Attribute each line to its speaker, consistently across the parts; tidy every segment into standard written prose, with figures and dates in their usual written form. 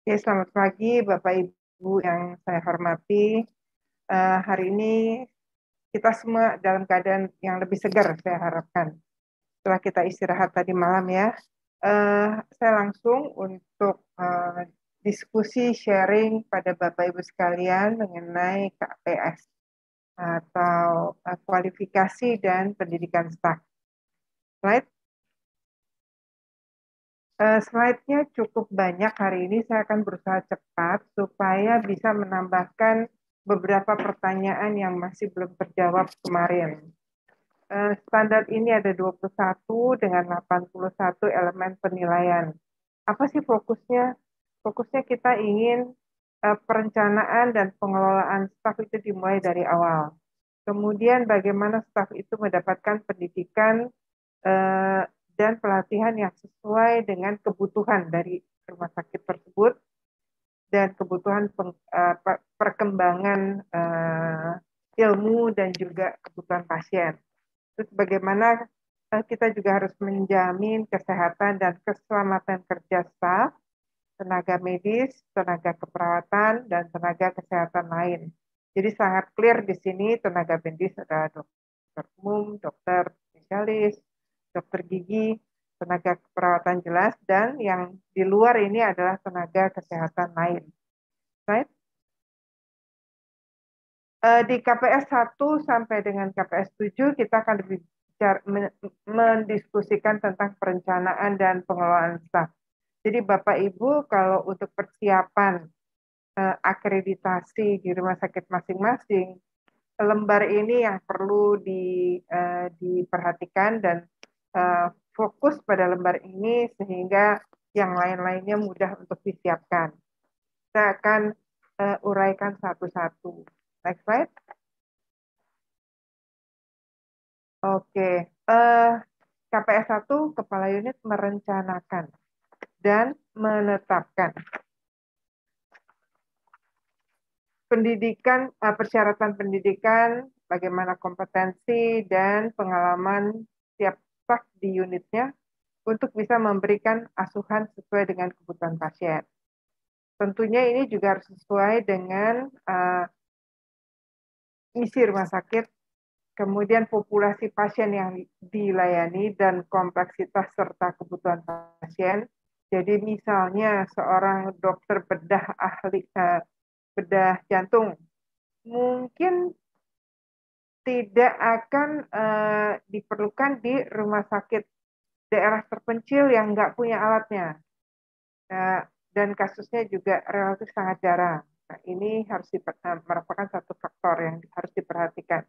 Speaker 1: Ya, selamat pagi Bapak Ibu yang saya hormati. Hari ini kita semua dalam keadaan yang lebih segar, saya harapkan. Setelah kita istirahat tadi malam ya, Eh, saya langsung untuk diskusi sharing pada Bapak Ibu sekalian mengenai KPS atau kualifikasi dan pendidikan staf. Slide. Slide-nya cukup banyak hari ini. Saya akan berusaha cepat supaya bisa menambahkan beberapa pertanyaan yang masih belum terjawab kemarin. Standar ini ada 21 dengan 81 elemen penilaian. Apa sih fokusnya? Fokusnya kita ingin perencanaan dan pengelolaan staf itu dimulai dari awal. Kemudian bagaimana staf itu mendapatkan pendidikan eh, dan pelatihan yang sesuai dengan kebutuhan dari rumah sakit tersebut dan kebutuhan perkembangan ilmu dan juga kebutuhan pasien. Terus bagaimana kita juga harus menjamin kesehatan dan keselamatan kerja staf, tenaga medis, tenaga keperawatan, dan tenaga kesehatan lain. Jadi sangat clear di sini tenaga medis ada dokter umum, dokter spesialis, dokter gigi, tenaga keperawatan jelas, dan yang di luar ini adalah tenaga kesehatan lain. Right? Di KPS 1 sampai dengan KPS 7 kita akan mendiskusikan tentang perencanaan dan pengelolaan staf. Jadi Bapak Ibu kalau untuk persiapan akreditasi di rumah sakit masing-masing, lembar ini yang perlu diperhatikan dan fokus pada lembar ini sehingga yang lain-lainnya mudah untuk disiapkan. Kita akan uraikan satu-satu. Next slide. Oke, KPS 1 Kepala Unit merencanakan dan menetapkan pendidikan, persyaratan pendidikan, bagaimana kompetensi dan pengalaman tiap staf di unitnya untuk bisa memberikan asuhan sesuai dengan kebutuhan pasien. Tentunya ini juga harus sesuai dengan misi rumah sakit, kemudian populasi pasien yang dilayani dan kompleksitas serta kebutuhan pasien. Jadi misalnya seorang dokter bedah ahli bedah jantung mungkin tidak akan diperlukan di rumah sakit daerah terpencil yang nggak punya alatnya. Dan kasusnya juga relatif sangat jarang. Nah, ini harus merupakan satu faktor yang harus diperhatikan.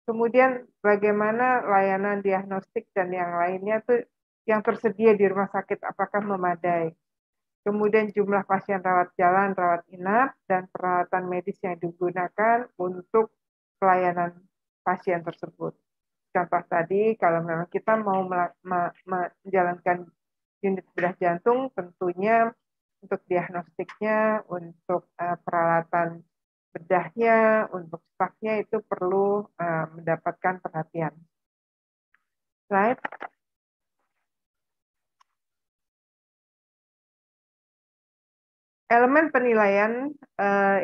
Speaker 1: Kemudian bagaimana layanan diagnostik dan yang lainnya tuh yang tersedia di rumah sakit apakah memadai. Kemudian jumlah pasien rawat jalan, rawat inap, dan peralatan medis yang digunakan untuk pelayanan pasien tersebut. Contoh tadi, kalau memang kita mau menjalankan unit bedah jantung, tentunya untuk diagnostiknya, untuk peralatan bedahnya, untuk stafnya itu perlu mendapatkan perhatian. Slide. Elemen penilaian,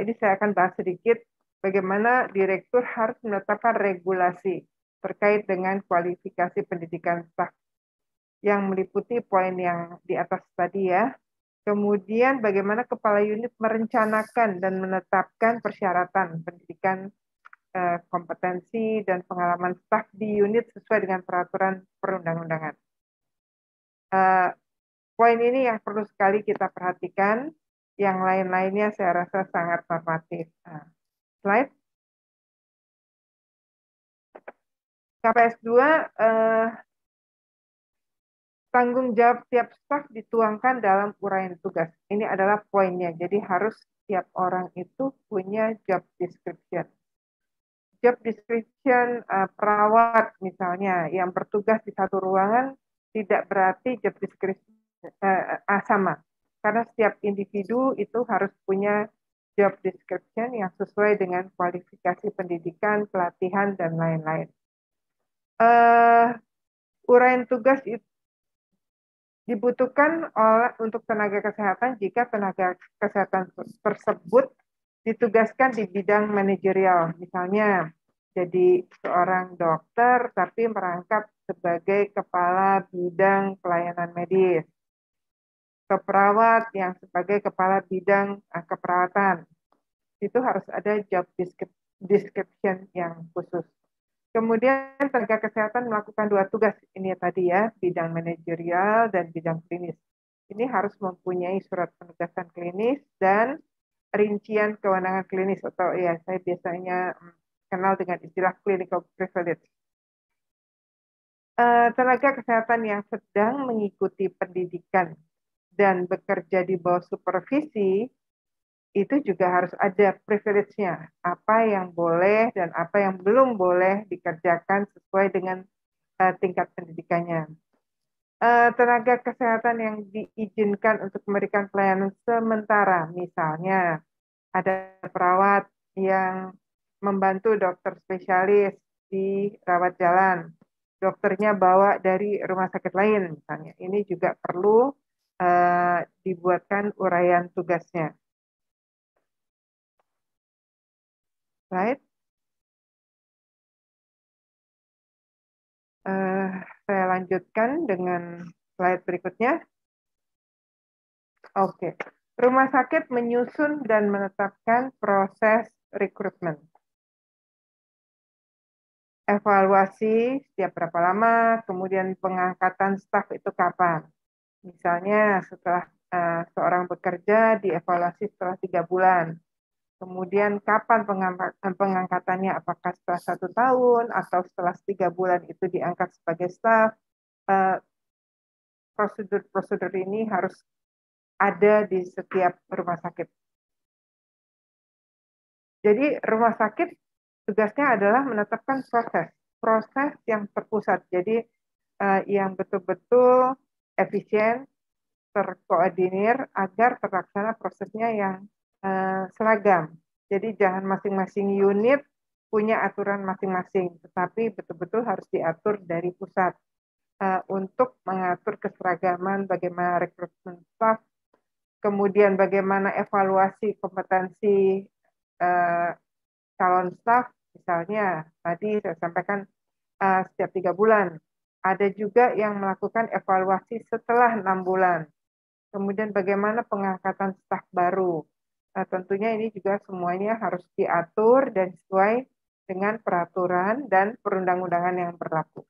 Speaker 1: ini saya akan bahas sedikit bagaimana direktur harus menetapkan regulasi terkait dengan kualifikasi pendidikan staf yang meliputi poin yang di atas tadi ya. Kemudian bagaimana kepala unit merencanakan dan menetapkan persyaratan pendidikan kompetensi dan pengalaman staf di unit sesuai dengan peraturan perundang-undangan. Poin ini yang perlu sekali kita perhatikan, yang lain-lainnya saya rasa sangat normatif. Slide. KPS 2, tanggung jawab tiap staf dituangkan dalam uraian tugas. Ini adalah poinnya, jadi harus tiap orang itu punya job description. Job description perawat misalnya yang bertugas di satu ruangan tidak berarti job description sama, karena setiap individu itu harus punya job description yang sesuai dengan kualifikasi pendidikan, pelatihan, dan lain-lain. Uraian tugas itu dibutuhkan untuk tenaga kesehatan jika tenaga kesehatan tersebut ditugaskan di bidang manajerial, misalnya jadi seorang dokter tapi merangkap sebagai kepala bidang pelayanan medis, keperawat yang sebagai kepala bidang keperawatan. Itu harus ada job description yang khusus. Kemudian tenaga kesehatan melakukan 2 tugas ini tadi ya, bidang manajerial dan bidang klinis. Ini harus mempunyai surat penugasan klinis dan rincian kewenangan klinis, atau ya saya biasanya kenal dengan istilah clinical privilege. Tenaga kesehatan yang sedang mengikuti pendidikan dan bekerja di bawah supervisi itu juga harus ada privilege-nya, apa yang boleh dan apa yang belum boleh dikerjakan sesuai dengan tingkat pendidikannya. Tenaga kesehatan yang diizinkan untuk memberikan pelayanan sementara, misalnya ada perawat yang membantu dokter spesialis di rawat jalan, dokternya bawa dari rumah sakit lain misalnya, ini juga perlu dibuatkan uraian tugasnya. Right? Saya lanjutkan dengan slide berikutnya. Oke. Rumah sakit menyusun dan menetapkan proses rekrutmen. Evaluasi setiap berapa lama, kemudian pengangkatan staf itu kapan. Misalnya setelah seorang bekerja dievaluasi setelah 3 bulan. Kemudian kapan pengangkatannya, apakah setelah 1 tahun atau setelah 3 bulan itu diangkat sebagai staf. Prosedur-prosedur ini harus ada di setiap rumah sakit. Jadi rumah sakit tugasnya adalah menetapkan proses yang terpusat. Jadi yang betul-betul efisien, terkoordinir agar terlaksana prosesnya yang seragam. Jadi jangan masing-masing unit punya aturan masing-masing, tetapi betul-betul harus diatur dari pusat untuk mengatur keseragaman bagaimana rekrutmen staf, kemudian bagaimana evaluasi kompetensi calon staf, misalnya tadi saya sampaikan setiap 3 bulan. Ada juga yang melakukan evaluasi setelah 6 bulan. Kemudian bagaimana pengangkatan staf baru. Tentunya ini juga semuanya harus diatur dan sesuai dengan peraturan dan perundang-undangan yang berlaku.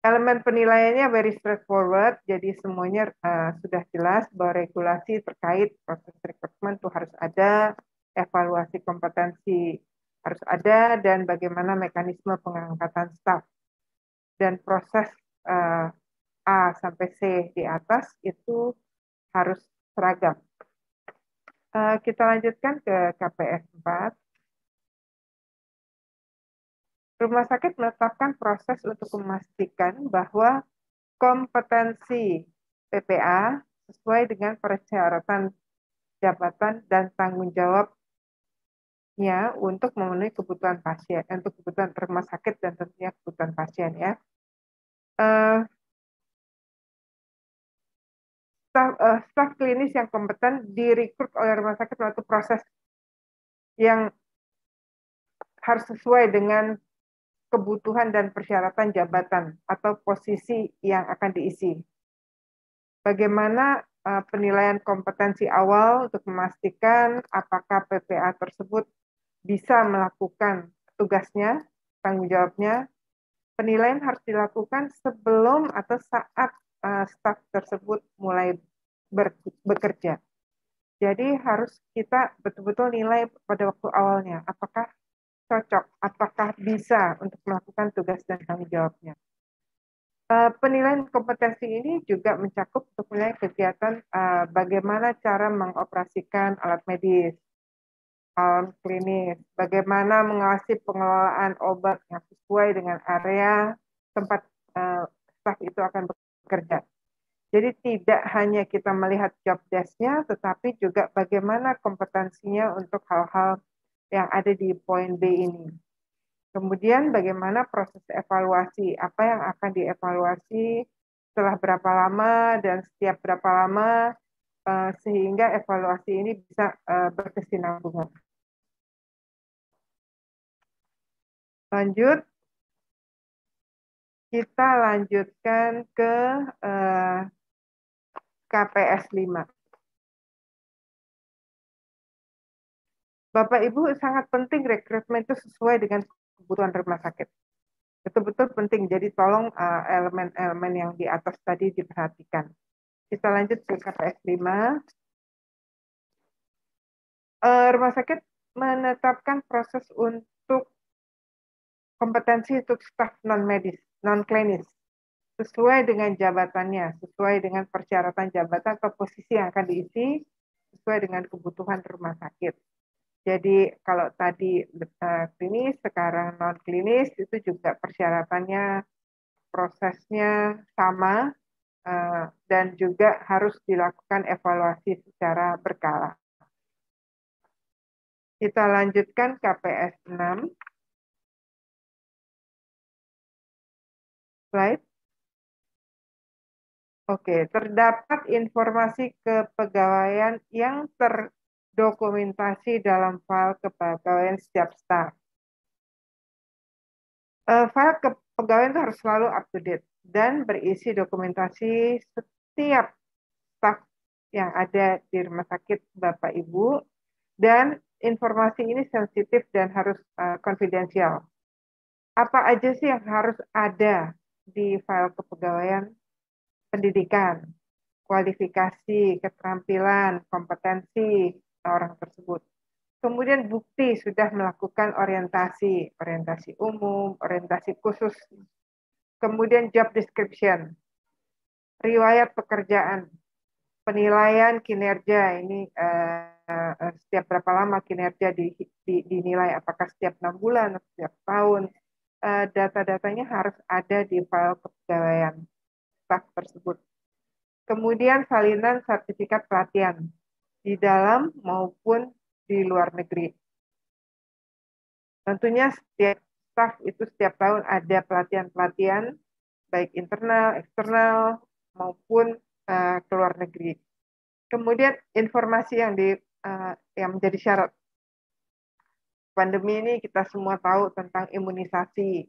Speaker 1: Elemen penilaiannya very straightforward, jadi semuanya sudah jelas bahwa regulasi terkait proses rekrutmen itu harus ada, evaluasi kompetensi harus ada, dan bagaimana mekanisme pengangkatan staf. Dan proses A sampai C di atas itu harus seragam. Kita lanjutkan ke KPS 4. Rumah sakit menetapkan proses untuk memastikan bahwa kompetensi PPA sesuai dengan persyaratan jabatan dan tanggung jawabnya untuk memenuhi kebutuhan pasien, untuk kebutuhan rumah sakit dan tentunya kebutuhan pasien ya. Staf klinis yang kompeten direkrut oleh rumah sakit melalui proses yang harus sesuai dengan kebutuhan dan persyaratan jabatan atau posisi yang akan diisi. Bagaimana penilaian kompetensi awal untuk memastikan apakah PPA tersebut bisa melakukan tugasnya, tanggung jawabnya. Penilaian harus dilakukan sebelum atau saat staf tersebut mulai bekerja. Jadi harus kita betul-betul nilai pada waktu awalnya, apakah cocok, apakah bisa untuk melakukan tugas dan tanggung jawabnya. Penilaian kompetensi ini juga mencakup untuk menilai kegiatan bagaimana cara mengoperasikan alat medis, alat klinis, bagaimana mengawasi pengelolaan obat yang sesuai dengan area tempat staf itu akan bekerja. Jadi tidak hanya kita melihat job desk-nya, tetapi juga bagaimana kompetensinya untuk hal-hal yang ada di poin B ini. Kemudian bagaimana proses evaluasi, apa yang akan dievaluasi setelah berapa lama dan setiap berapa lama, sehingga evaluasi ini bisa berkesinambungan. Lanjut, kita lanjutkan ke KPS 5. Bapak Ibu, sangat penting rekrutmen itu sesuai dengan kebutuhan rumah sakit. Betul-betul penting, jadi tolong elemen-elemen yang di atas tadi diperhatikan. Kita lanjut ke KPS 5. Rumah sakit menetapkan proses untuk kompetensi untuk staf non-medis, non-klinis, sesuai dengan jabatannya, sesuai dengan persyaratan jabatan atau posisi yang akan diisi, sesuai dengan kebutuhan rumah sakit. Jadi kalau tadi klinis, sekarang non-klinis, itu juga persyaratannya, prosesnya sama, dan juga harus dilakukan evaluasi secara berkala. Kita lanjutkan KPS 6. Slide. Oke, terdapat informasi kepegawaian yang terdokumentasi dalam file kepegawaian setiap staf. File kepegawaian itu harus selalu up to date dan berisi dokumentasi setiap staf yang ada di rumah sakit Bapak Ibu, dan informasi ini sensitif dan harus konfidensial. Apa aja sih yang harus ada di file kepegawaian? Pendidikan, kualifikasi, keterampilan, kompetensi orang tersebut. Kemudian bukti sudah melakukan orientasi umum, orientasi khusus. Kemudian job description, riwayat pekerjaan, penilaian kinerja, ini setiap berapa lama kinerja dinilai, apakah setiap 6 bulan, setiap tahun. Data-datanya harus ada di file kepegawaian staf tersebut. Kemudian salinan sertifikat pelatihan di dalam maupun di luar negeri. Tentunya setiap staf itu setiap tahun ada pelatihan-pelatihan, baik internal, eksternal, maupun ke luar negeri. Kemudian informasi yang menjadi syarat. Pandemi ini kita semua tahu tentang imunisasi.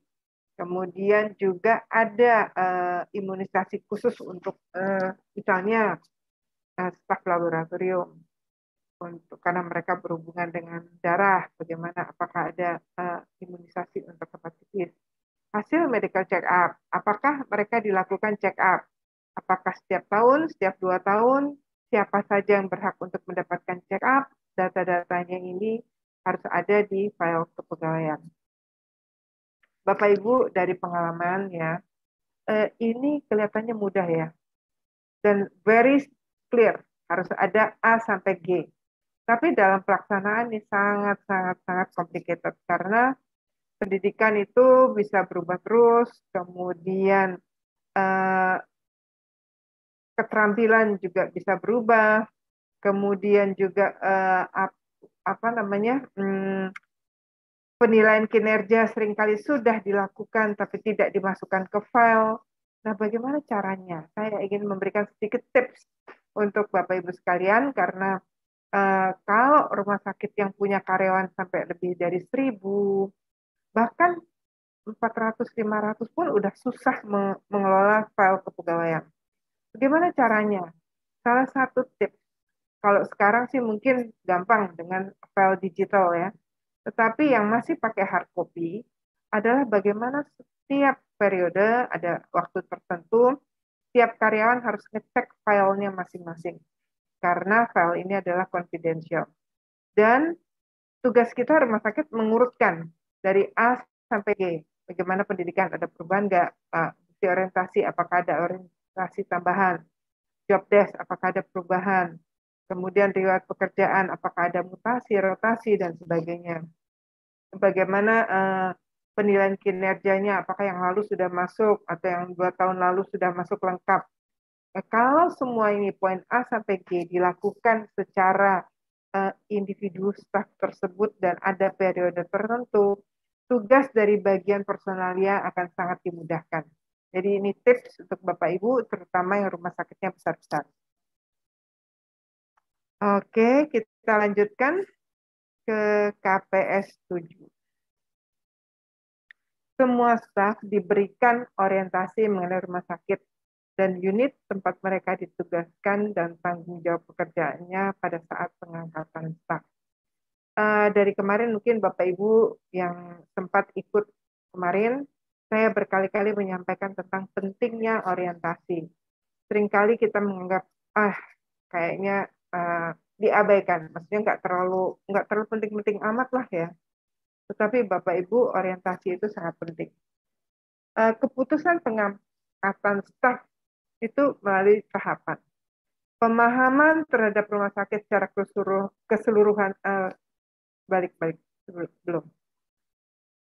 Speaker 1: Kemudian juga ada imunisasi khusus untuk misalnya staf laboratorium, karena mereka berhubungan dengan darah, bagaimana apakah ada imunisasi untuk hepatitis. Hasil medical check up, apakah mereka dilakukan check up? Apakah setiap tahun, setiap 2 tahun, siapa saja yang berhak untuk mendapatkan check up? Data-datanya ini harus ada di file kepegawaian. Bapak Ibu, dari pengalaman ya, ini kelihatannya mudah ya, dan very clear, harus ada A sampai G. Tapi dalam pelaksanaan ini sangat complicated, karena pendidikan itu bisa berubah terus, kemudian keterampilan juga bisa berubah, kemudian juga penilaian kinerja seringkali sudah dilakukan tapi tidak dimasukkan ke file. Nah, bagaimana caranya? Saya ingin memberikan sedikit tips untuk Bapak Ibu sekalian, karena kalau rumah sakit yang punya karyawan sampai lebih dari 1.000, bahkan 400-500 pun udah susah mengelola file kepegawaian. Bagaimana caranya? Salah satu tips, kalau sekarang sih mungkin gampang dengan file digital ya, tetapi yang masih pakai hard copy adalah bagaimana setiap periode, ada waktu tertentu, setiap karyawan harus ngecek filenya masing-masing, karena file ini adalah confidential. Dan tugas kita rumah sakit mengurutkan dari A sampai G. Bagaimana pendidikan, ada perubahan nggak? Bukti orientasi, apakah ada orientasi tambahan? Job desk, apakah ada perubahan? Kemudian riwayat pekerjaan, apakah ada mutasi, rotasi, dan sebagainya. Bagaimana penilaian kinerjanya, apakah yang lalu sudah masuk, atau yang 2 tahun lalu sudah masuk lengkap. Kalau semua ini poin A sampai G dilakukan secara individu staf tersebut dan ada periode tertentu, tugas dari bagian personalia akan sangat dimudahkan. Jadi ini tips untuk Bapak Ibu, terutama yang rumah sakitnya besar-besar. Oke, kita lanjutkan ke KPS 7. Semua staf diberikan orientasi mengenai rumah sakit dan unit tempat mereka ditugaskan dan tanggung jawab pekerjaannya pada saat pengangkatan staf. Dari kemarin mungkin Bapak Ibu yang sempat ikut kemarin, saya berkali-kali menyampaikan tentang pentingnya orientasi. Seringkali kita menganggap, kayaknya diabaikan, maksudnya nggak terlalu penting-penting amat lah ya. Tetapi Bapak Ibu, orientasi itu sangat penting. Keputusan pengangkatan staf itu melalui tahapan. Pemahaman terhadap rumah sakit secara keseluruhan, balik-balik, belum.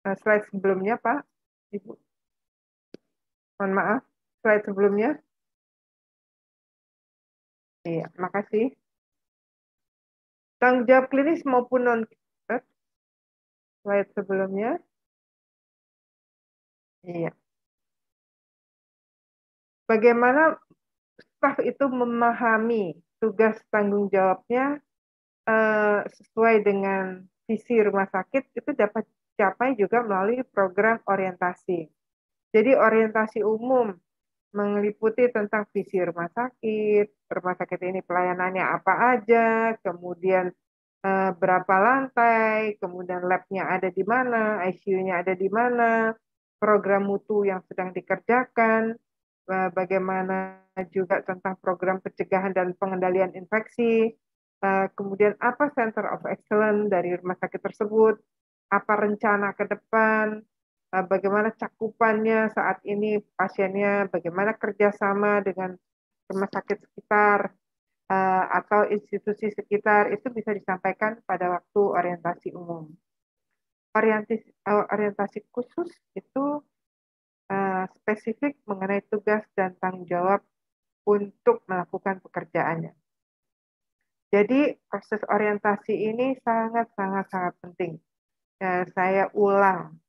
Speaker 1: Slide sebelumnya, Pak, Ibu. Mohon maaf, slide sebelumnya. Iya, makasih. Tanggung jawab klinis maupun non-klinis. Slide sebelumnya. Iya. Bagaimana staf itu memahami tugas tanggung jawabnya sesuai dengan visi rumah sakit itu dapat dicapai juga melalui program orientasi. Jadi orientasi umum meliputi tentang visi rumah sakit ini pelayanannya apa aja, kemudian berapa lantai, kemudian lab-nya ada di mana, ICU-nya ada di mana, program mutu yang sedang dikerjakan, bagaimana juga tentang program pencegahan dan pengendalian infeksi, kemudian apa Center of Excellence dari rumah sakit tersebut, apa rencana ke depan, bagaimana cakupannya saat ini pasiennya, bagaimana kerjasama dengan rumah sakit sekitar, atau institusi sekitar, itu bisa disampaikan pada waktu orientasi umum. Orientasi khusus itu spesifik mengenai tugas dan tanggung jawab untuk melakukan pekerjaannya. Jadi proses orientasi ini sangat penting. Saya ulang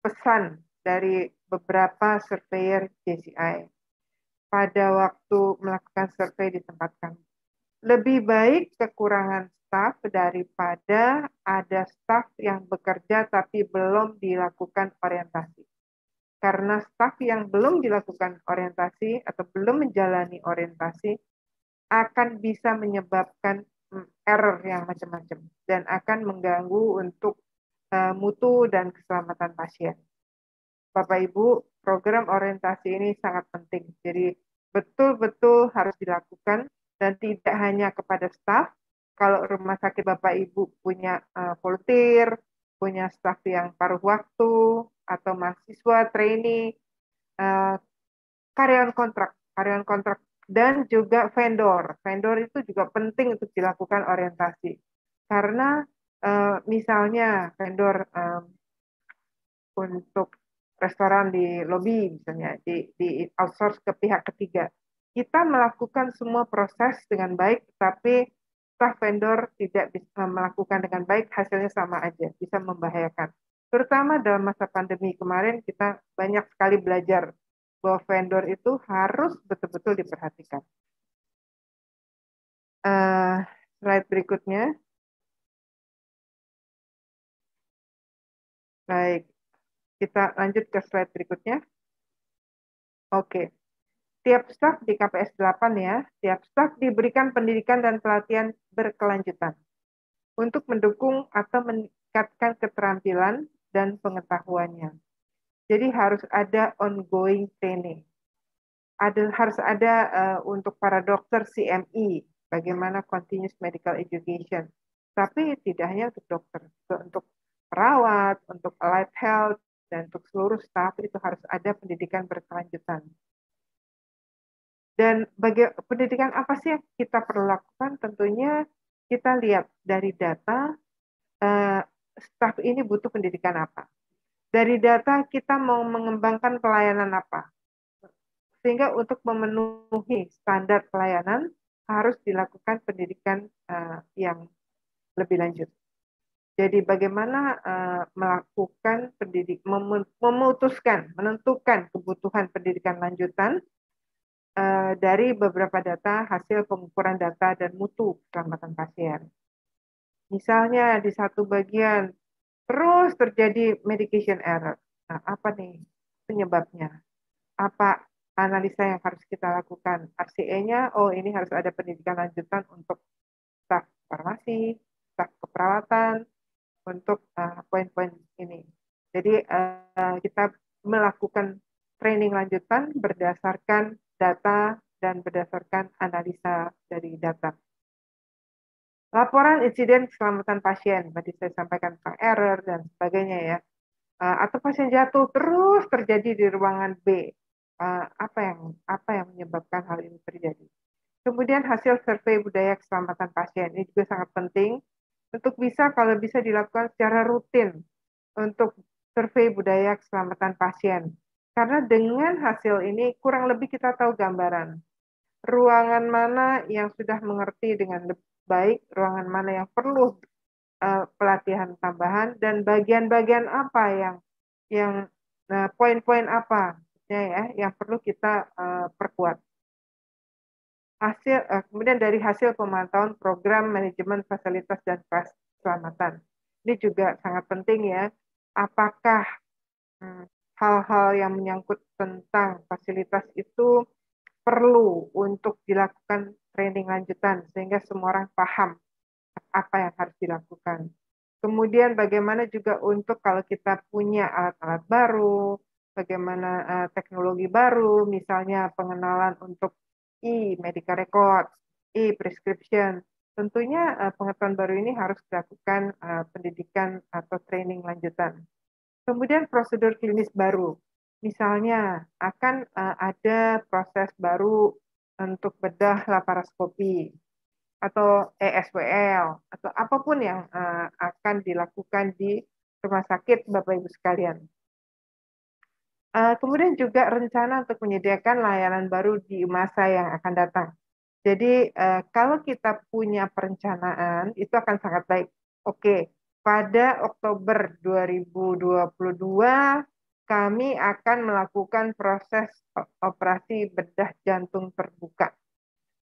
Speaker 1: pesan dari beberapa surveyor JCI pada waktu melakukan survei di tempat kami. Lebih baik kekurangan staf daripada ada staf yang bekerja tapi belum dilakukan orientasi. Karena staf yang belum dilakukan orientasi atau belum menjalani orientasi akan bisa menyebabkan error yang macam-macam dan akan mengganggu untuk mutu dan keselamatan pasien. Bapak Ibu, program orientasi ini sangat penting. Jadi betul-betul harus dilakukan dan tidak hanya kepada staf. Kalau rumah sakit Bapak Ibu punya volunteer, punya staf yang paruh waktu atau mahasiswa trainee, karyawan kontrak dan juga vendor. Vendor itu juga penting untuk dilakukan orientasi. Karena misalnya vendor untuk restoran di lobi misalnya, di outsource ke pihak ketiga. Kita melakukan semua proses dengan baik, tapi staf vendor tidak bisa melakukan dengan baik, hasilnya sama aja, bisa membahayakan. Terutama dalam masa pandemi kemarin, kita banyak sekali belajar bahwa vendor itu harus betul-betul diperhatikan. Slide berikutnya. Baik, kita lanjut ke slide berikutnya. Oke. Tiap staf di KPS 8 ya, tiap staf diberikan pendidikan dan pelatihan berkelanjutan untuk mendukung atau meningkatkan keterampilan dan pengetahuannya. Jadi harus ada ongoing training. Harus ada untuk para dokter CME, bagaimana continuous medical education. Tapi tidak hanya untuk dokter, juga untuk perawat, untuk allied health, dan untuk seluruh staf itu harus ada pendidikan berkelanjutan. Dan pendidikan apa sih yang kita perlu lakukan? Tentunya kita lihat dari data staf ini butuh pendidikan apa. Dari data kita mau mengembangkan pelayanan apa. Sehingga untuk memenuhi standar pelayanan harus dilakukan pendidikan yang lebih lanjut. Jadi bagaimana melakukan menentukan kebutuhan pendidikan lanjutan dari beberapa data hasil pengukuran data dan mutu keselamatan pasien. Misalnya di satu bagian terus terjadi medication error. Nah, apa nih penyebabnya? Apa analisa yang harus kita lakukan? RCE-nya, oh ini harus ada pendidikan lanjutan untuk staf farmasi, staf keperawatan, untuk poin-poin ini. Jadi kita melakukan training lanjutan berdasarkan data dan berdasarkan analisa dari data. Laporan insiden keselamatan pasien, tadi saya sampaikan tentang error dan sebagainya ya. Atau pasien jatuh terus terjadi di ruangan B. Apa yang menyebabkan hal ini terjadi? Kemudian hasil survei budaya keselamatan pasien ini juga sangat penting untuk kalau bisa dilakukan secara rutin untuk survei budaya keselamatan pasien. Karena dengan hasil ini kurang lebih kita tahu gambaran ruangan mana yang sudah mengerti dengan baik, ruangan mana yang perlu pelatihan tambahan, dan bagian-bagian apa yang poin-poin apa ya yang perlu kita perkuat. Kemudian dari hasil pemantauan program manajemen fasilitas dan keselamatan. Ini juga sangat penting ya. Apakah hal-hal yang menyangkut tentang fasilitas itu perlu untuk dilakukan training lanjutan sehingga semua orang paham apa yang harus dilakukan. Kemudian bagaimana juga untuk kalau kita punya alat-alat baru, bagaimana teknologi baru, misalnya pengenalan untuk e-medical record, e-prescription. Tentunya pengetahuan baru ini harus dilakukan pendidikan atau training lanjutan. Kemudian prosedur klinis baru. Misalnya akan ada proses baru untuk bedah laparoskopi atau ESWL atau apapun yang akan dilakukan di rumah sakit Bapak Ibu sekalian. Kemudian juga rencana untuk menyediakan layanan baru di masa yang akan datang. Jadi kalau kita punya perencanaan itu akan sangat baik. Oke, pada Oktober 2022 kami akan melakukan proses operasi bedah jantung terbuka.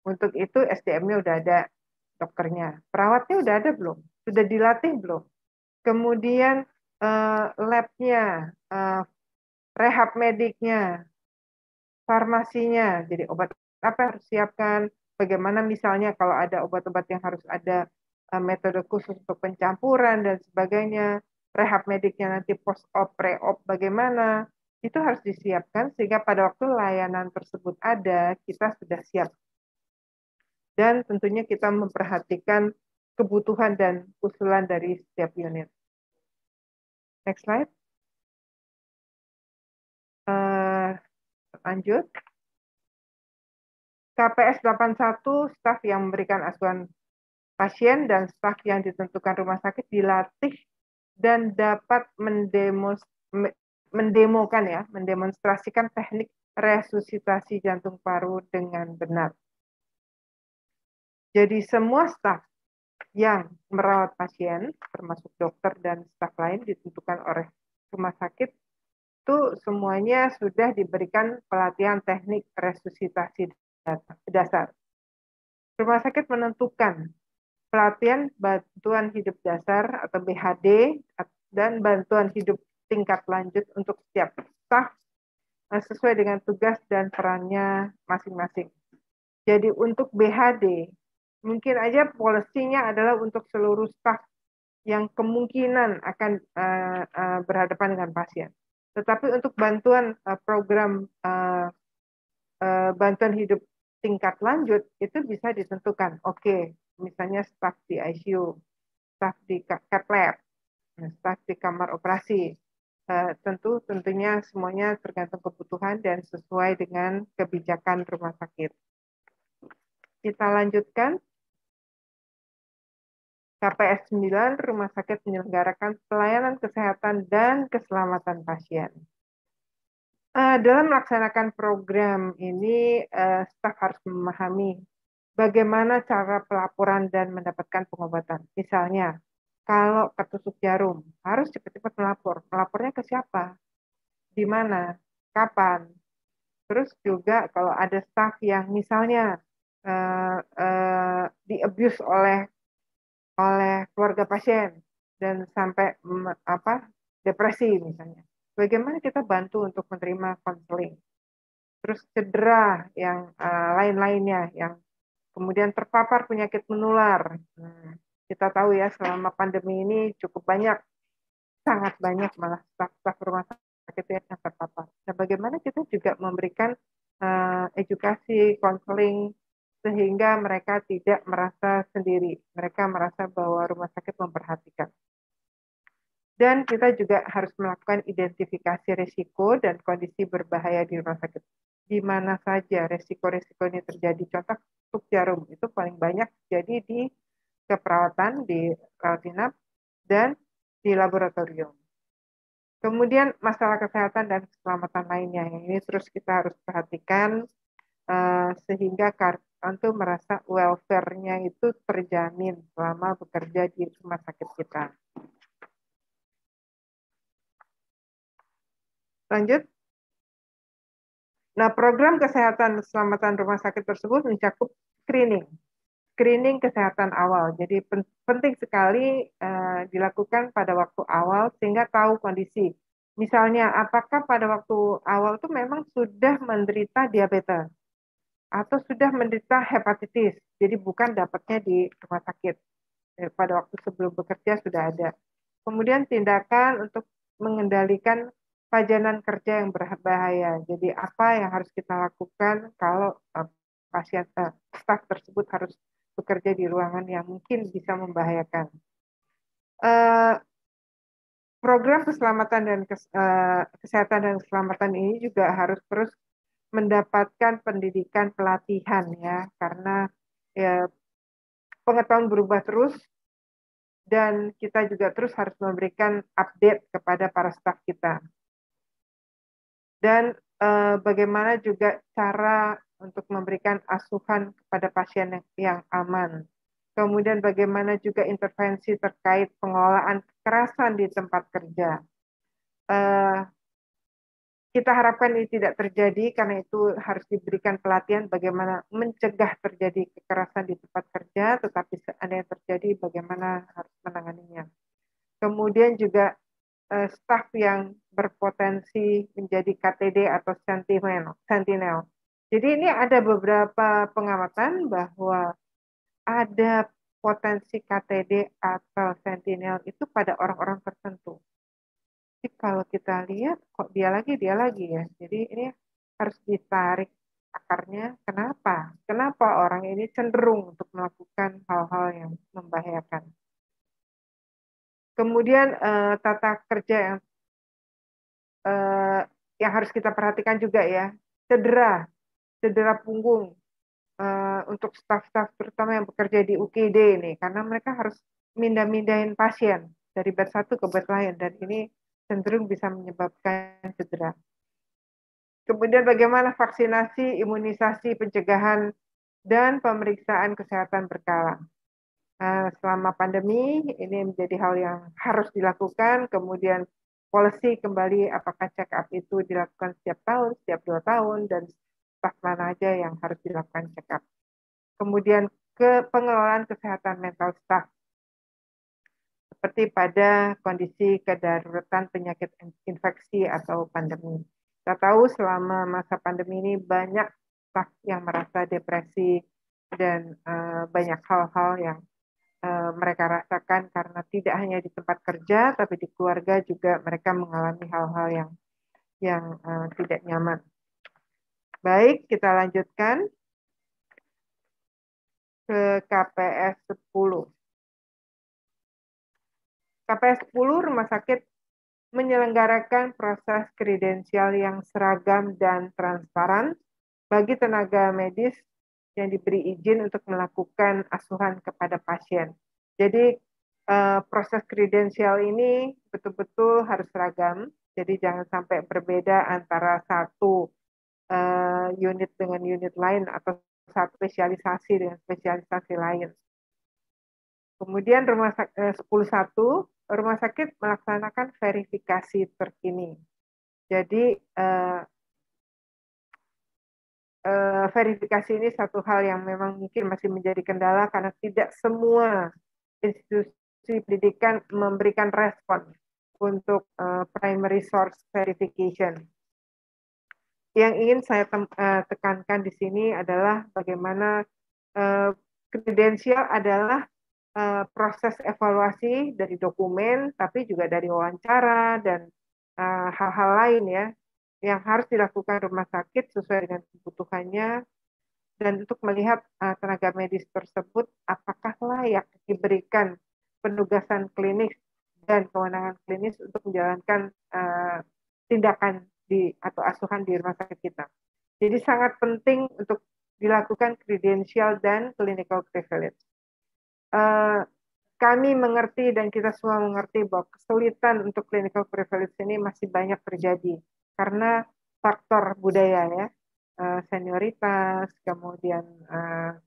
Speaker 1: Untuk itu SDM-nya udah ada, dokternya. Perawatnya udah ada belum? Sudah dilatih belum? Kemudian lab-nya, rehab mediknya, farmasinya, jadi obat apa yang harus siapkan, bagaimana misalnya kalau ada obat-obat yang harus ada metode khusus untuk pencampuran dan sebagainya, rehab mediknya nanti post-op, pre-op bagaimana, itu harus disiapkan sehingga pada waktu layanan tersebut ada, kita sudah siap. Dan tentunya kita memperhatikan kebutuhan dan usulan dari setiap unit. Next slide. Lanjut. KPS 81, staf yang memberikan asuhan pasien dan staf yang ditentukan rumah sakit dilatih dan dapat mendemonstrasikan teknik resusitasi jantung paru dengan benar. Jadi semua staf yang merawat pasien, termasuk dokter dan staf lain ditentukan oleh rumah sakit, itu semuanya sudah diberikan pelatihan teknik resusitasi dasar. Rumah sakit menentukan pelatihan bantuan hidup dasar atau BHD dan bantuan hidup tingkat lanjut untuk setiap staf sesuai dengan tugas dan perannya masing-masing. Jadi untuk BHD, mungkin aja polisinya adalah untuk seluruh staf yang kemungkinan akan berhadapan dengan pasien. Tetapi untuk bantuan program bantuan hidup tingkat lanjut itu bisa ditentukan. Oke, misalnya staf di ICU, staf di cath lab, staf di kamar operasi. Tentunya semuanya tergantung kebutuhan dan sesuai dengan kebijakan rumah sakit. Kita lanjutkan. KPS 9, rumah sakit menyelenggarakan pelayanan kesehatan dan keselamatan pasien. Dalam melaksanakan program ini, staf harus memahami bagaimana cara pelaporan dan mendapatkan pengobatan. Misalnya, Kalau ketusuk jarum, harus cepat-cepat melapor. Melapornya ke siapa? Di mana? Kapan? Terus juga kalau ada staf yang misalnya di-abuse oleh keluarga pasien dan sampai depresi misalnya. Bagaimana kita bantu untuk menerima konseling? Terus cedera yang lain-lainnya yang kemudian terpapar penyakit menular. Kita tahu ya selama pandemi ini cukup banyak, sangat banyak malah staf-staf rumah sakit yang terpapar. Nah, bagaimana kita juga memberikan edukasi, konseling sehingga mereka tidak merasa sendiri, mereka merasa bahwa rumah sakit memperhatikan. Dan kita juga harus melakukan identifikasi risiko dan kondisi berbahaya di rumah sakit. Di mana saja risiko-risiko ini terjadi. Contoh tusuk jarum itu paling banyak jadi di keperawatan, di rawat inap, dan di laboratorium. Kemudian masalah kesehatan dan keselamatan lainnya. Ini terus kita harus perhatikan sehingga tentu merasa welfare-nya itu terjamin selama bekerja di rumah sakit kita. Lanjut. Nah, program kesehatan keselamatan rumah sakit tersebut mencakup screening kesehatan awal. Jadi penting sekali dilakukan pada waktu awal sehingga tahu kondisi. Misalnya, apakah pada waktu awal itu memang sudah menderita diabetes atau sudah menderita hepatitis. Jadi bukan dapatnya di rumah sakit. Pada waktu sebelum bekerja sudah ada. Kemudian tindakan untuk mengendalikan pajanan kerja yang berbahaya. Jadi apa yang harus kita lakukan kalau staf tersebut harus bekerja di ruangan yang mungkin bisa membahayakan. Program keselamatan dan kesehatan dan keselamatan ini juga harus terus mendapatkan pendidikan pelatihan ya, karena ya, pengetahuan berubah terus dan kita juga terus harus memberikan update kepada para staf kita. Dan bagaimana juga cara untuk memberikan asuhan kepada pasien yang aman. Kemudian bagaimana juga intervensi terkait pengelolaan kekerasan di tempat kerja. Kita harapkan ini tidak terjadi, karena itu harus diberikan pelatihan bagaimana mencegah terjadi kekerasan di tempat kerja, tetapi seandainya terjadi bagaimana harus menanganinya. Kemudian juga staf yang berpotensi menjadi KTD atau sentinel. Jadi ini ada beberapa pengamatan bahwa ada potensi KTD atau sentinel itu pada orang-orang tertentu. Jadi kalau kita lihat kok dia lagi ya. Jadi ini harus ditarik akarnya. Kenapa? Kenapa orang ini cenderung untuk melakukan hal-hal yang membahayakan? Kemudian tata kerja yang harus kita perhatikan juga ya, cedera punggung untuk staf-staf terutama yang bekerja di UGD ini, karena mereka harus mindahin pasien dari bed satu ke bed lain, dan ini cenderung bisa menyebabkan cedera. Kemudian bagaimana vaksinasi, imunisasi, pencegahan, dan pemeriksaan kesehatan berkala. Selama pandemi, ini menjadi hal yang harus dilakukan. Kemudian policy kembali apakah check up itu dilakukan setiap tahun, setiap 2 tahun, dan staf mana aja yang harus dilakukan check up. Kemudian pengelolaan kesehatan mental staf, seperti pada kondisi kedaruratan penyakit infeksi atau pandemi. Kita tahu selama masa pandemi ini banyak staf yang merasa depresi dan banyak hal-hal yang mereka rasakan karena tidak hanya di tempat kerja, tapi di keluarga juga mereka mengalami hal-hal yang tidak nyaman. Baik, kita lanjutkan ke KPS 10. KPS 10 rumah sakit menyelenggarakan proses kredensial yang seragam dan transparan bagi tenaga medis yang diberi izin untuk melakukan asuhan kepada pasien. Jadi proses kredensial ini betul-betul harus seragam, jadi jangan sampai berbeda antara satu unit dengan unit lain atau satu spesialisasi dengan spesialisasi lain. Kemudian 10.1, rumah sakit melaksanakan verifikasi terkini. Jadi verifikasi ini satu hal yang memang mungkin masih menjadi kendala karena tidak semua institusi pendidikan memberikan respon untuk primary source verification. Yang ingin saya tekankan di sini adalah bagaimana kredensial adalah proses evaluasi dari dokumen, tapi juga dari wawancara dan hal-hal lain ya, yang harus dilakukan rumah sakit sesuai dengan kebutuhannya, dan untuk melihat tenaga medis tersebut apakah layak diberikan penugasan klinis dan kewenangan klinis untuk menjalankan tindakan atau asuhan di rumah sakit kita. Jadi sangat penting untuk dilakukan kredensial dan clinical privilege. Kami mengerti dan kita semua mengerti bahwa kesulitan untuk clinical privilege ini masih banyak terjadi karena faktor budaya ya, senioritas, kemudian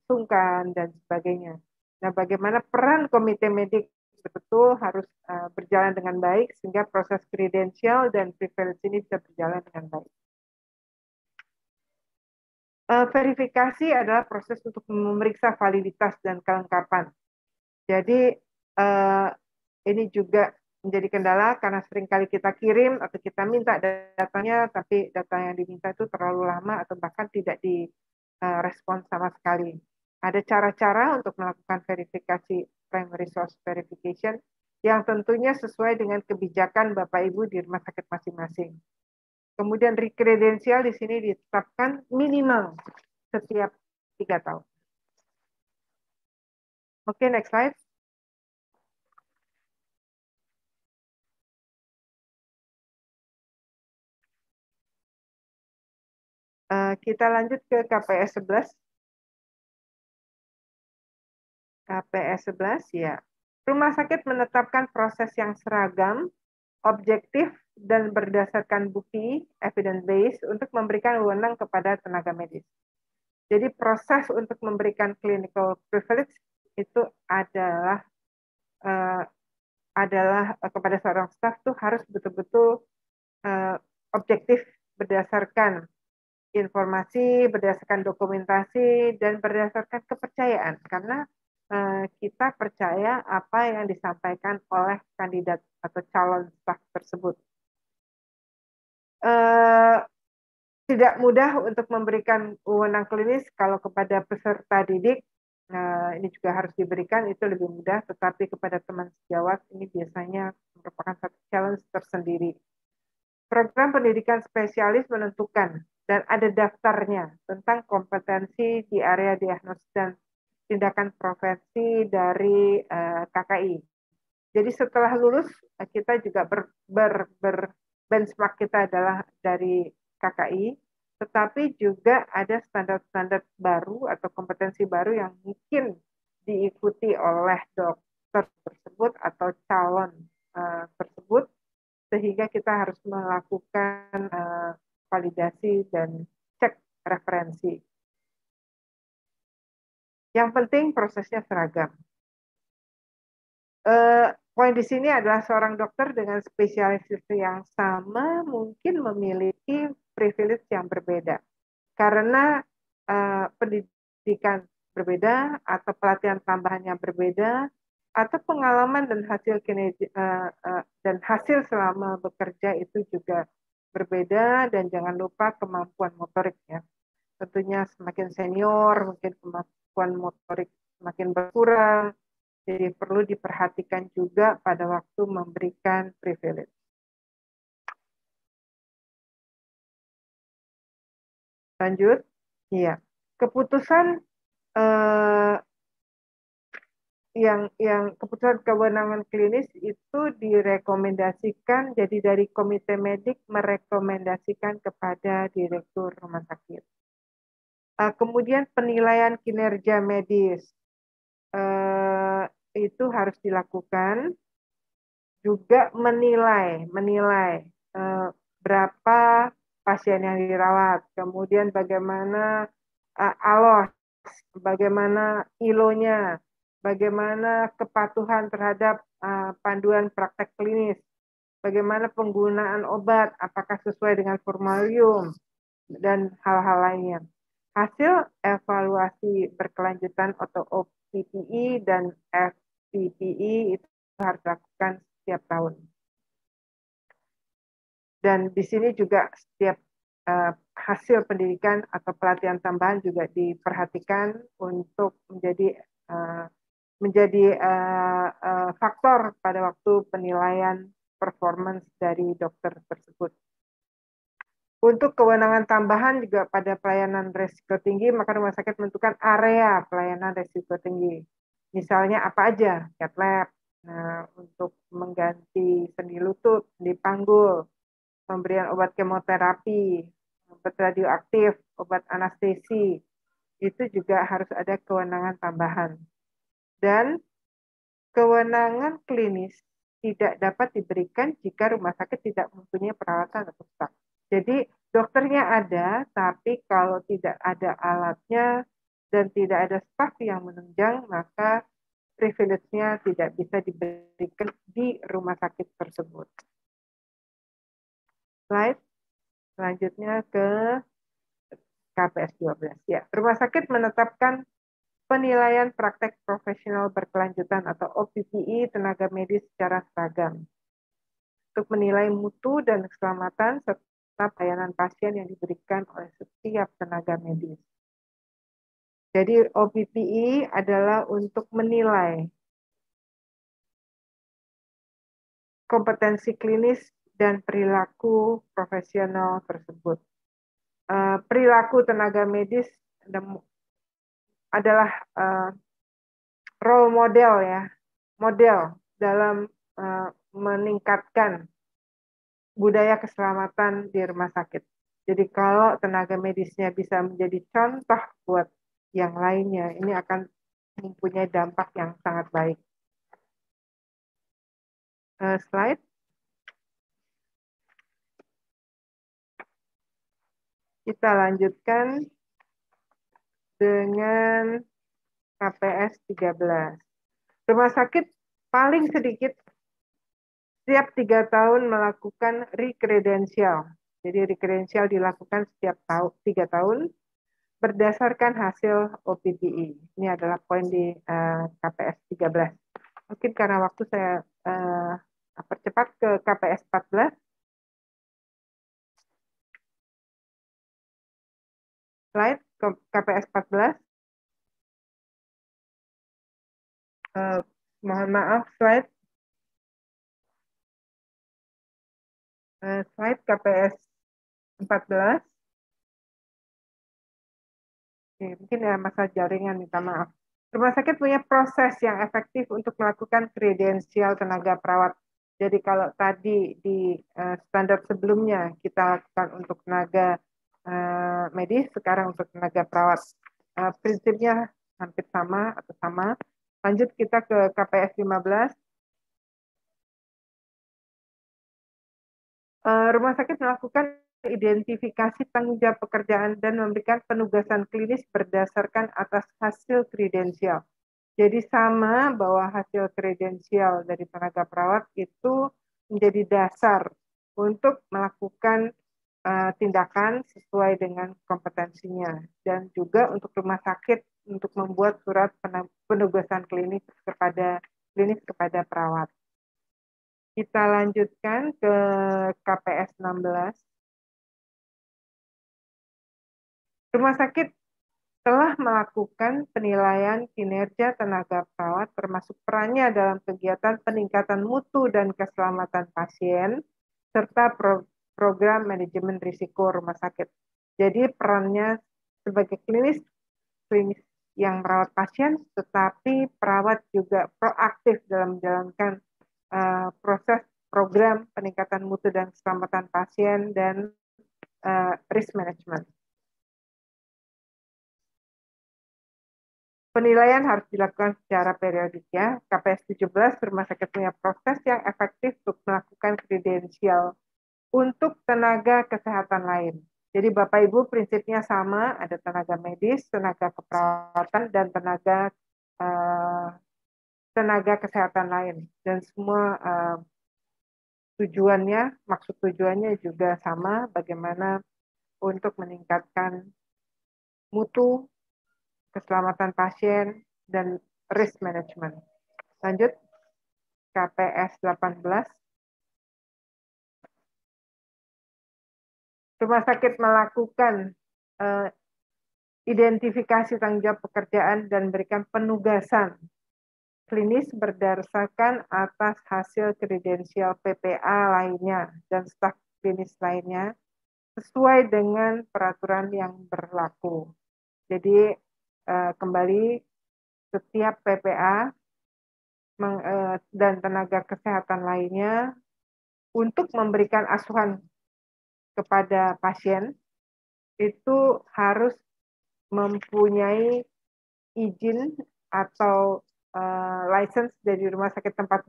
Speaker 1: sungkan dan sebagainya. Nah, bagaimana peran komite medik betul harus berjalan dengan baik sehingga proses kredensial dan privilege ini bisa berjalan dengan baik. Verifikasi adalah proses untuk memeriksa validitas dan kelengkapan. Jadi ini juga menjadi kendala karena seringkali kita kirim atau kita minta datanya, tapi data yang diminta itu terlalu lama atau bahkan tidak direspon sama sekali. Ada cara-cara untuk melakukan verifikasi primary source verification yang tentunya sesuai dengan kebijakan Bapak Ibu di rumah sakit masing-masing. Kemudian rekredensial di sini ditetapkan minimal setiap 3 tahun. Oke, next slide. Kita lanjut ke KPS 11. KPS 11 ya. Rumah sakit menetapkan proses yang seragam, objektif, dan berdasarkan bukti, evidence based, untuk memberikan wewenang kepada tenaga medis. Jadi proses untuk memberikan clinical privilege itu adalah kepada seorang staf tuh harus betul-betul objektif berdasarkan informasi, berdasarkan dokumentasi, dan berdasarkan kepercayaan. Karena kita percaya apa yang disampaikan oleh kandidat atau calon staf tersebut. Tidak mudah untuk memberikan wewenang klinis kalau kepada peserta didik, ini juga harus diberikan, itu lebih mudah, tetapi kepada teman sejawat ini biasanya merupakan satu challenge tersendiri. Program pendidikan spesialis menentukan dan ada daftarnya tentang kompetensi di area diagnosis dan tindakan profesi dari KKI. Jadi setelah lulus kita juga benchmark kita adalah dari KKI, tetapi juga ada standar-standar baru atau kompetensi baru yang mungkin diikuti oleh dokter tersebut atau calon tersebut, sehingga kita harus melakukan validasi dan cek referensi. Yang penting prosesnya seragam. Poin di sini adalah seorang dokter dengan spesialisasi yang sama mungkin memiliki privilege yang berbeda. Karena pendidikan berbeda atau pelatihan tambahan yang berbeda atau pengalaman dan hasil selama bekerja itu juga berbeda, dan jangan lupa kemampuan motorik ya. Tentunya semakin senior mungkin kemampuan motorik semakin berkurang, jadi perlu diperhatikan juga pada waktu memberikan privilege. Lanjut, iya. Keputusan keputusan kewenangan klinis itu direkomendasikan, jadi dari komite medik merekomendasikan kepada direktur rumah sakit. Kemudian penilaian kinerja medis itu harus dilakukan, juga menilai berapa pasien yang dirawat, kemudian bagaimana ALOS, bagaimana ILO-nya, bagaimana kepatuhan terhadap panduan praktek klinis, bagaimana penggunaan obat, apakah sesuai dengan formularium, dan hal-hal lainnya. Hasil evaluasi berkelanjutan atau OPPE dan FPPE itu harus dilakukan setiap tahun. Dan di sini juga setiap hasil pendidikan atau pelatihan tambahan juga diperhatikan untuk menjadi faktor pada waktu penilaian performance dari dokter tersebut. Untuk kewenangan tambahan juga pada pelayanan risiko tinggi, maka rumah sakit menentukan area pelayanan risiko tinggi. Misalnya apa aja, cath lab, untuk mengganti sendi lutut, sendi panggul, pemberian obat kemoterapi, obat radioaktif, obat anestesi, itu juga harus ada kewenangan tambahan. Dan kewenangan klinis tidak dapat diberikan jika rumah sakit tidak mempunyai peralatan atau staf. Jadi dokternya ada, tapi kalau tidak ada alatnya dan tidak ada staf yang menunjang, maka privilege-nya tidak bisa diberikan di rumah sakit tersebut. Slide selanjutnya ke KPS 12. Ya, rumah sakit menetapkan penilaian praktek profesional berkelanjutan atau OPPE tenaga medis secara seragam untuk menilai mutu dan keselamatan serta pelayanan pasien yang diberikan oleh setiap tenaga medis. Jadi OPPE adalah untuk menilai kompetensi klinis dan perilaku profesional tersebut. Perilaku tenaga medis adalah role model ya, model dalam meningkatkan budaya keselamatan di rumah sakit. Jadi kalau tenaga medisnya bisa menjadi contoh buat yang lainnya, ini akan mempunyai dampak yang sangat baik. Slide. Kita lanjutkan dengan KPS 13. Rumah sakit paling sedikit setiap 3 tahun melakukan rekredensial. Jadi rekredensial dilakukan setiap 3 tahun berdasarkan hasil OPPE. Ini adalah poin di KPS 13. Mungkin karena waktu saya percepat ke KPS 14. Slide ke KPS 14. Mohon maaf, slide. Slide KPS 14. Oke, mungkin ya masalah jaringan, minta maaf. Rumah sakit punya proses yang efektif untuk melakukan kredensial tenaga perawat. Jadi kalau tadi di standar sebelumnya kita lakukan untuk tenaga medis, sekarang untuk tenaga perawat. Prinsipnya hampir sama atau sama. Lanjut kita ke KPS 15. Rumah sakit melakukan identifikasi tanggung jawab pekerjaan dan memberikan penugasan klinis berdasarkan atas hasil kredensial. Jadi sama bahwa hasil kredensial dari tenaga perawat itu menjadi dasar untuk melakukan tindakan sesuai dengan kompetensinya, dan juga untuk rumah sakit untuk membuat surat penugasan klinis kepada perawat. Kita lanjutkan ke KPS 16. Rumah sakit telah melakukan penilaian kinerja tenaga perawat termasuk perannya dalam kegiatan peningkatan mutu dan keselamatan pasien serta program manajemen risiko rumah sakit. Jadi perannya sebagai klinis yang merawat pasien, tetapi perawat juga proaktif dalam menjalankan proses program peningkatan mutu dan keselamatan pasien dan risk management. Penilaian harus dilakukan secara periodik ya. KPS 17, rumah sakit punya proses yang efektif untuk melakukan kredensial untuk tenaga kesehatan lain. Jadi Bapak Ibu prinsipnya sama, ada tenaga medis, tenaga keperawatan, dan tenaga tenaga kesehatan lain. Dan semua maksud tujuannya juga sama, bagaimana untuk meningkatkan mutu, keselamatan pasien, dan risk management. Lanjut, KPS 18. Rumah sakit melakukan identifikasi tanggung jawab pekerjaan dan berikan penugasan klinis berdasarkan atas hasil kredensial PPA lainnya dan staf klinis lainnya sesuai dengan peraturan yang berlaku. Jadi kembali setiap PPA dan tenaga kesehatan lainnya untuk memberikan asuhan kepada pasien itu harus mempunyai izin atau license dari rumah sakit tempat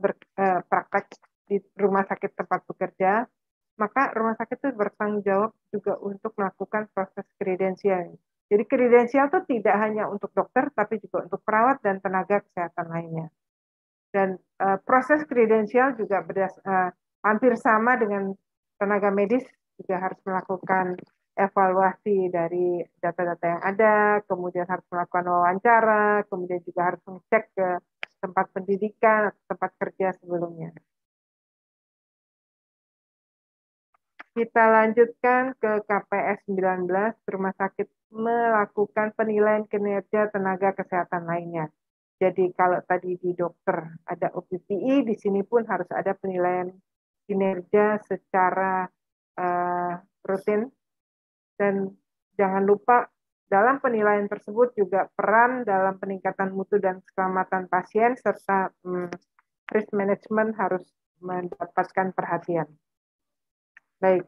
Speaker 1: praktek di rumah sakit tempat bekerja, maka rumah sakit itu bertanggung jawab juga untuk melakukan proses kredensial. Jadi kredensial itu tidak hanya untuk dokter, tapi juga untuk perawat dan tenaga kesehatan lainnya. Dan proses kredensial juga hampir sama dengan tenaga medis, juga harus melakukan evaluasi dari data-data yang ada, kemudian harus melakukan wawancara, kemudian juga harus mengecek ke tempat pendidikan atau tempat kerja sebelumnya. Kita lanjutkan ke KPS 19, rumah sakit melakukan penilaian kinerja tenaga kesehatan lainnya. Jadi kalau tadi di dokter ada OPPI, di sini pun harus ada penilaian kinerja secara rutin. Dan jangan lupa dalam penilaian tersebut juga peran dalam peningkatan mutu dan keselamatan pasien serta risk management harus mendapatkan perhatian. Baik,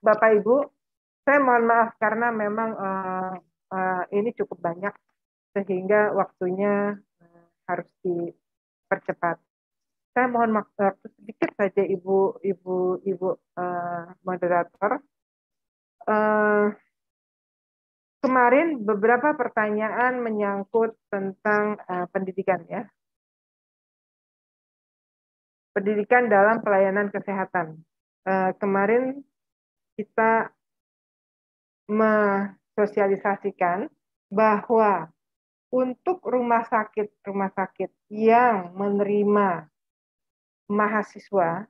Speaker 1: Bapak Ibu, saya mohon maaf karena memang ini cukup banyak sehingga waktunya harus dipercepat. Saya mohon waktu sedikit saja Ibu moderator. Kemarin beberapa pertanyaan menyangkut tentang pendidikan ya. Pendidikan dalam pelayanan kesehatan. Kemarin kita mensosialisasikan bahwa untuk rumah sakit yang menerima mahasiswa,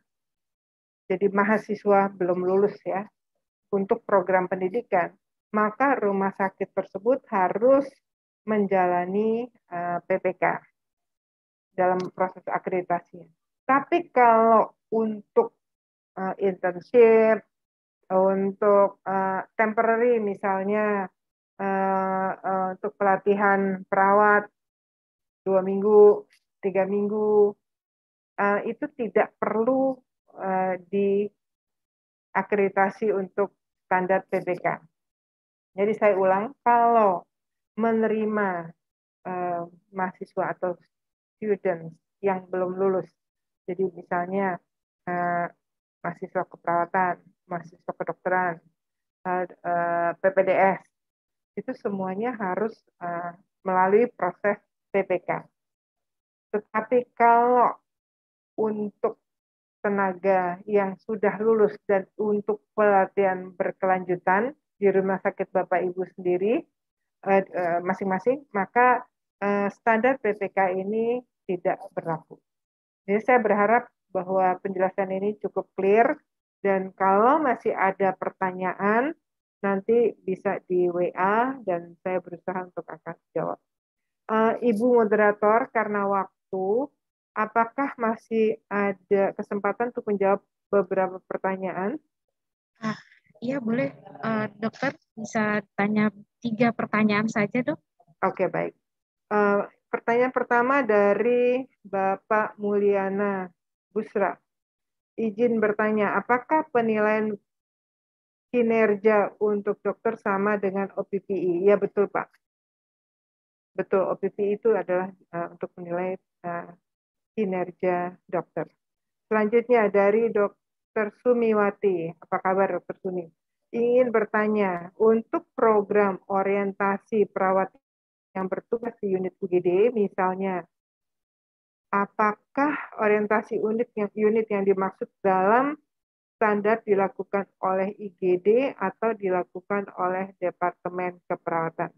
Speaker 1: jadi mahasiswa belum lulus ya, untuk program pendidikan, maka rumah sakit tersebut harus menjalani PPK dalam proses akreditasi. Tapi kalau untuk internship, untuk temporary misalnya untuk pelatihan perawat 2 minggu, 3 minggu, itu tidak perlu diakreditasi untuk standar PPK. Jadi saya ulang, kalau menerima mahasiswa atau students yang belum lulus, jadi misalnya mahasiswa keperawatan, mahasiswa kedokteran, PPDS, itu semuanya harus melalui proses PPK. Tetapi kalau untuk tenaga yang sudah lulus dan untuk pelatihan berkelanjutan di rumah sakit Bapak Ibu sendiri masing-masing, maka standar PPK ini tidak berlaku. Jadi saya berharap bahwa penjelasan ini cukup clear, dan kalau masih ada pertanyaan nanti bisa di WA dan saya berusaha untuk akan jawab. Ibu moderator, karena waktu, apakah masih ada kesempatan untuk menjawab beberapa pertanyaan?
Speaker 2: Iya boleh, dokter bisa tanya 3 pertanyaan saja dok.
Speaker 1: Oke, baik. Pertanyaan pertama dari Bapak Mulyana Busra. Izin bertanya, apakah penilaian kinerja untuk dokter sama dengan OPPI? Ya betul Pak. Betul, OPPI itu adalah untuk menilai kinerja dokter. Selanjutnya dari Dr. Sumiwati. Apa kabar Dr. Sumi? Ingin bertanya, untuk program orientasi perawat yang bertugas di unit UGD, misalnya apakah orientasi unit yang dimaksud dalam standar dilakukan oleh IGD atau dilakukan oleh Departemen Keperawatan?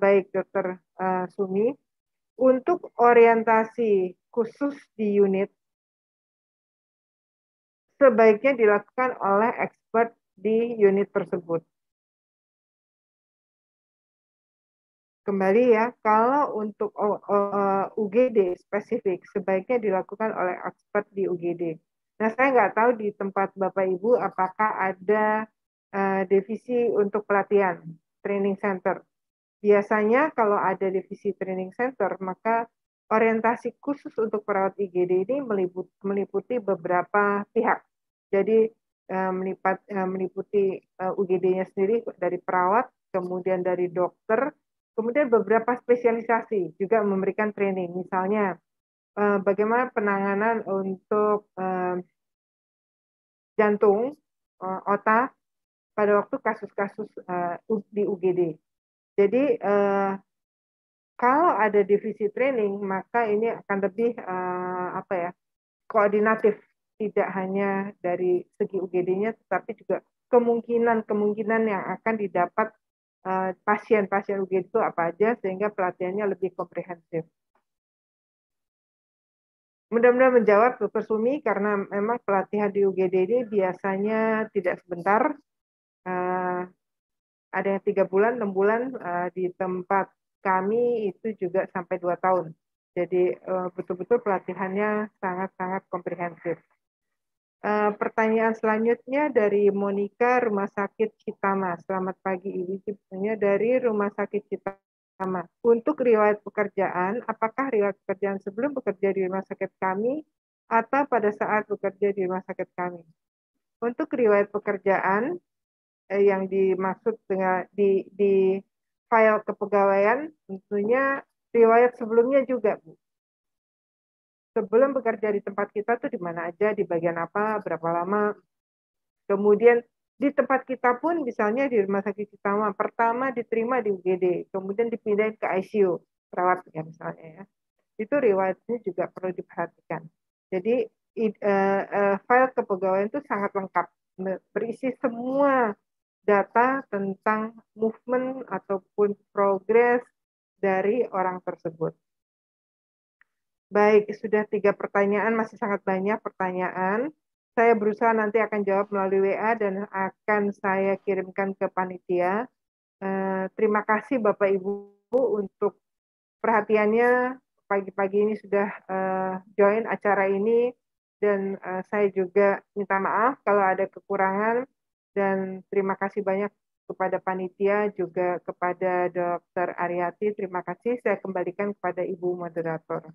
Speaker 1: Baik, Dokter Sumi. Untuk orientasi khusus di unit, sebaiknya dilakukan oleh expert di unit tersebut. Kembali ya, kalau untuk UGD spesifik, sebaiknya dilakukan oleh expert di UGD. Nah, saya nggak tahu di tempat Bapak Ibu apakah ada divisi untuk pelatihan, training center. Biasanya kalau ada divisi training center, maka orientasi khusus untuk perawat IGD ini meliputi beberapa pihak. Jadi meliputi UGD-nya sendiri dari perawat, kemudian dari dokter, kemudian beberapa spesialisasi juga memberikan training. Misalnya bagaimana penanganan untuk jantung, otak pada waktu kasus-kasus di UGD. Jadi kalau ada divisi training, maka ini akan lebih koordinatif, tidak hanya dari segi UGD-nya, tetapi juga kemungkinan yang akan didapat pasien-pasien UGD itu apa aja, sehingga pelatihannya lebih komprehensif. Mudah-mudahan menjawab Dr. Sumi, karena memang pelatihan di UGD ini biasanya tidak sebentar, ada yang 3 bulan, 6 bulan, di tempat kami itu juga sampai 2 tahun. Jadi betul-betul pelatihannya sangat-sangat komprehensif. Pertanyaan selanjutnya dari Monica, Rumah Sakit Citama. Selamat pagi, Ibu. Sebenarnya dari Rumah Sakit Citama. Untuk riwayat pekerjaan, apakah riwayat pekerjaan sebelum bekerja di rumah sakit kami atau pada saat bekerja di rumah sakit kami? Untuk riwayat pekerjaan yang dimaksud dengan di file kepegawaian, tentunya riwayat sebelumnya juga, Bu. Sebelum bekerja di tempat kita tuh di mana aja, di bagian apa, berapa lama. Kemudian di tempat kita pun misalnya di rumah sakit Citama, pertama diterima di UGD, kemudian dipindahin ke ICU, perawat ya misalnya ya. Itu riwayatnya juga perlu diperhatikan. Jadi file kepegawaian itu sangat lengkap, berisi semua data tentang movement ataupun progres dari orang tersebut. Baik, sudah 3 pertanyaan, masih sangat banyak pertanyaan. Saya berusaha nanti akan jawab melalui WA dan akan saya kirimkan ke panitia. Terima kasih Bapak Ibu untuk perhatiannya. Pagi-pagi ini sudah join acara ini, dan saya juga minta maaf kalau ada kekurangan, dan terima kasih banyak kepada panitia, juga kepada Dr. Aryati. Terima kasih, saya kembalikan kepada Ibu Moderator.